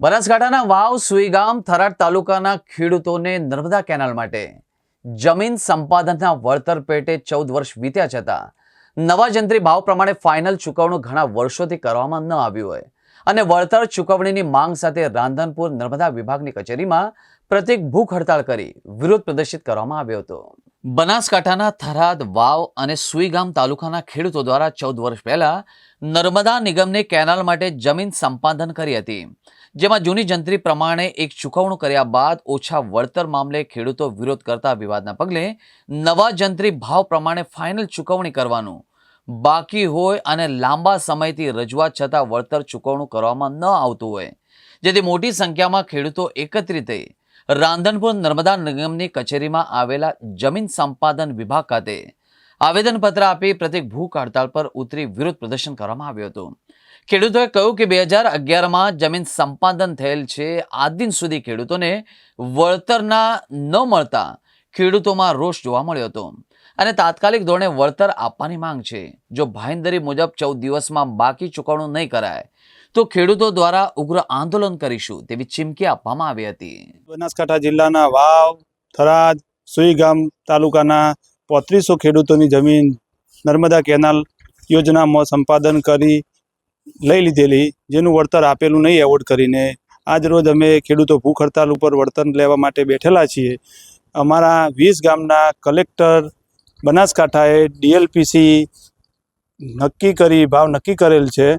બનાસકાંઠાના વાવ સુઈગામ થરાદ તાલુકાના ખેડૂતોને નર્મદા કેનાલ માટે જમીન સંપાદનના વળતર પેટે 14 વર્ષ વીત્યા છતાં નવા જંત્રી ભાવ પ્રમાણે ફાઇનલ ચૂકવણું ઘણા વર્ષોથી કરવામાં ન આવ્યું હોય અને વળતર ચૂકવણીની માંગ સાથે રાંધનપુર નર્મદા વિભાગની કચેરીમાં પ્રતિક ભૂખ હડતાળ કરી વિરોધ પ્રદર્શિત કરવામાં આવ્યો હતો। બનાસકાંઠાના થરાદ વાવ અને સુઈગામ તાલુકાના ખેડૂતો દ્વારા 14 વર્ષ પહેલા નર્મદા નિગમની કેનાલ માટે જમીન સંપાદન કરી હતી, જેમાં જૂની જંત્રી પ્રમાણે એક ચૂકવણું કર્યા બાદ ઓછા વળતર મામલે ખેડૂતો વિરોધ કરતા વિવાદના પગલે નવા જંત્રી ભાવ પ્રમાણે ફાઇનલ ચૂકવણી કરવાનું બાકી હોય અને લાંબા સમયથી રજૂઆત છતાં વળતર ચૂકવણું કરવામાં ન આવતું હોય, જેથી મોટી સંખ્યામાં ખેડૂતો એકત્રિત થઈ રાંધનપુર નર્મદા નિગમની કચેરીમાં આવેલા જમીન સંપાદન વિભાગ ખાતે આવેદનપત્ર આપી પ્રતિક ભૂખ હડતાળ પર ઉતરી વિરોધ પ્રદર્શન કરવામાં આવ્યું હતું। ખેડૂતોએ કહ્યું કે 2011માં જમીન સંપાદન થયેલ છે, આજ દિન સુધી ખેડૂતોને વળતરના ન મળતા ખેડૂતોમાં રોષ જોવા મળ્યો હતો અને તાત્કાલિક ધોરણે વળતર આપવાની માંગ છે। જો બાંહેધરી મુજબ 14 દિવસમાં બાકી ચૂકવણું નહીં કરાય તો ખેડૂતો દ્વારા ઉગ્ર આંદોલન કરીશું તેવી ચીમકી આપવામાં આવી હતી। બનાસકાંઠા જિલ્લાના વાવ, થરાદ, સુઈગામ તાલુકાના 3500 ખેડૂતોની જમીન નર્મદા કેનાલ યોજનામાં સંપાદન કરી લઈ લીધેલી, જેનું વળતર આપેલું નહીં એવોર્ડ કરીને આજ રોજ અમે ખેડૂતો ભૂખ હડતાલ ઉપર વળતર લેવા માટે બેઠેલા છીએ। અમારા 20 ગામના કલેક્ટર બનાસકાંઠાએ ડીએલપીસી નક્કી કરી ભાવ નક્કી કરેલ છે,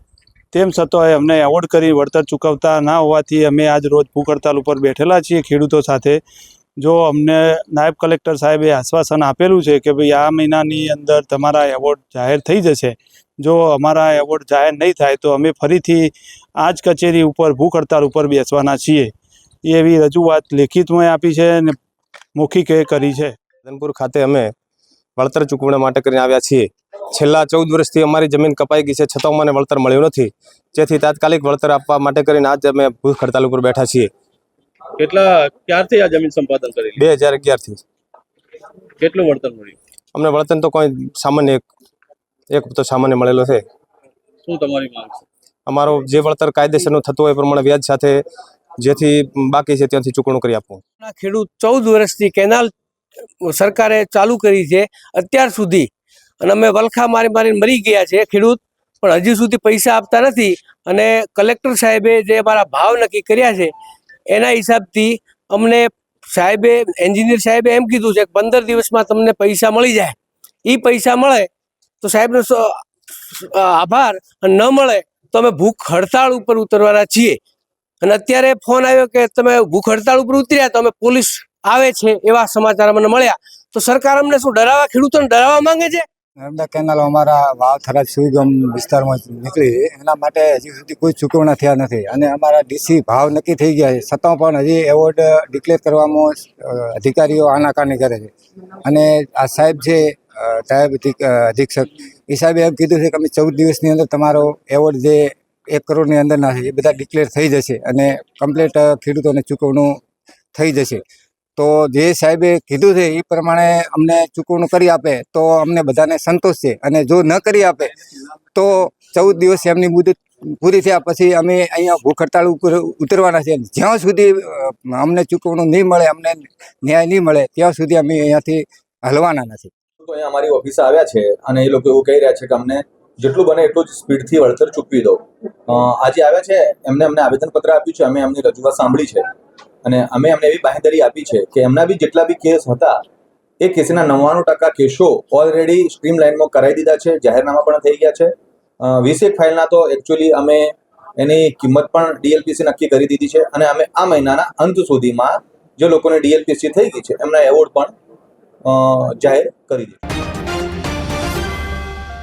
તેમ છતાંય અમને એવોર્ડ કરી વળતર ચૂકવતા ના હોવાથી અમે આજ રોજ ભૂખ હડતાલ ઉપર બેઠેલા છીએ ખેડૂતો સાથે। જો અમને નાયબ કલેક્ટર સાહેબે આશ્વાસન આપેલું છે કે ભાઈ આ મહિનાની અંદર તમારા એવોર્ડ જાહેર થઈ જશે, જો અમારા એવોર્ડ જાહેર નહીં થાય તો અમે ફરીથી આ જ કચેરી ઉપર ભૂખ હડતાલ ઉપર બેસવાના છીએ, એવી રજૂઆત લેખિતમાં આપી છે અને મૌખિકે કરી છે। રાધનપુર ખાતે અમે વળતર ચૂકવણી માટે કરીને આવ્યા છીએ। છેલ્લા 14 વર્ષથી અમારી જમીન કપાઈ ગઈ છે, છતાં મને વળતર મળ્યું નથી, જેથી તાત્કાલિક વળતર આપવા માટે કરીને આજ અમે ભૂખ હડતાલ ઉપર બેઠા છીએ। ક્યારથી આ જમીન સંપાદન કરી? 2011 થી। કેટલું વળતર મળ્યું? અમને વળતર તો કોઈ સામાન્ય એક તો સામાન્ય મળેલો છે। શું તમારી માંગ છે? અમારો જે વળતર કાયદેસરનું થતું હોય એ પ્રમાણે વ્યાજ સાથે જેથી બાકી છે ત્યાંથી ચૂકવણું કરી આપવું। ખેડૂત 14 વર્ષથી કેનાલ સરકારે ચાલુ કરી છે અત્યાર સુધી, અને અમે વલખા મારીને મરી ગયા છે ખેડૂત, પણ હજી સુધી પૈસા આપતા નથી। અને કલેક્ટર સાહેબે જે અમારા ભાવ નક્કી કર્યા છે એના હિસાબથી અમને સાહેબે એન્જિનિયર સાહેબે એમ કીધું છે કે 15 દિવસમાં તમને પૈસા મળી જાય। એ પૈસા મળે તો સાહેબનો આભાર, અને ન મળે તો અમે ભૂખ હડતાળ ઉપર ઉતરવાના છીએ। અને અત્યારે ફોન આવ્યો કે તમે ભૂખ હડતાળ ઉપર ઉતર્યા તો અમે પોલીસ આવે છે એવા સમાચાર મને મળ્યા, તો સરકાર અમને શું ડરાવવા, ખેડૂતોને ડરાવવા માંગે છે? નર્મદા કેનાલ અમારા વાવ, થરાદ, સુઈગામ વિસ્તારમાં નીકળી છે, એના માટે હજી સુધી કોઈ ચૂકવણા થયા નથી અને અમારા ડીસી ભાવ નક્કી થઈ ગયા છે, છતાં પણ હજી એવોર્ડ ડિક્લેર કરવામાં અધિકારીઓ આનાકાની કરે છે। અને આ સાહેબ છે સાહેબ અધિક્ષક, એ સાહેબે એમ કીધું છે કે અમે 14 દિવસની અંદર તમારો એવોર્ડ જે 1 કરોડની અંદરના છે એ બધા ડિક્લેર થઈ જશે અને કમ્પ્લીટ ખેડૂતોને ચૂકવણું થઈ જશે। તો જે સાહેબે કીધું છે એ પ્રમાણે અમને ચૂકવણું કરી આપે તો અમને બધાને સંતોષ છે, અને જો ન કરી આપે તો 14 દિવસ એમની મુદત પૂરી થયા પછી અમે અહીંયા ભૂખ હડતાળ ઉપર ઉતરવાના છે। જ્યાં સુધી અમને ચૂકવણું નહીં મળે, અમને ન્યાય નહીં મળે, ત્યાં સુધી અમે અહીંયાથી હલવાના નથી। તો અહીંયા અમારી ઓફિસે આવ્યા છે અને એ લોકો એવું કહી રહ્યા છે કે અમને જેટલું બને એટલું જ સ્પીડથી વળતર ચૂકવી દો। આજે આવ્યા છે, અમને આવેદનપત્ર આપ્યું છે, અમે એમની રજૂઆત સાંભળી છે અને અમે એમને એવી બાંહેધરી આપી છે કે એમના બી જેટલા બી કેસ હતા એ કેસના 99% કેસો ઓલરેડી સ્ટ્રીમ લાઇનમાં કરાવી દીધા છે, જાહેરનામા પણ થઈ ગયા છે। 20 ફાઇલના તો એકચ્યુઅલી અમે એની કિંમત પણ ડીએલપીસી નક્કી કરી દીધી છે અને અમે આ મહિનાના અંત સુધીમાં જે લોકોને ડીએલપીસી થઈ ગઈ છે એમના એવોર્ડ પણ જાહેર કરી દીધા।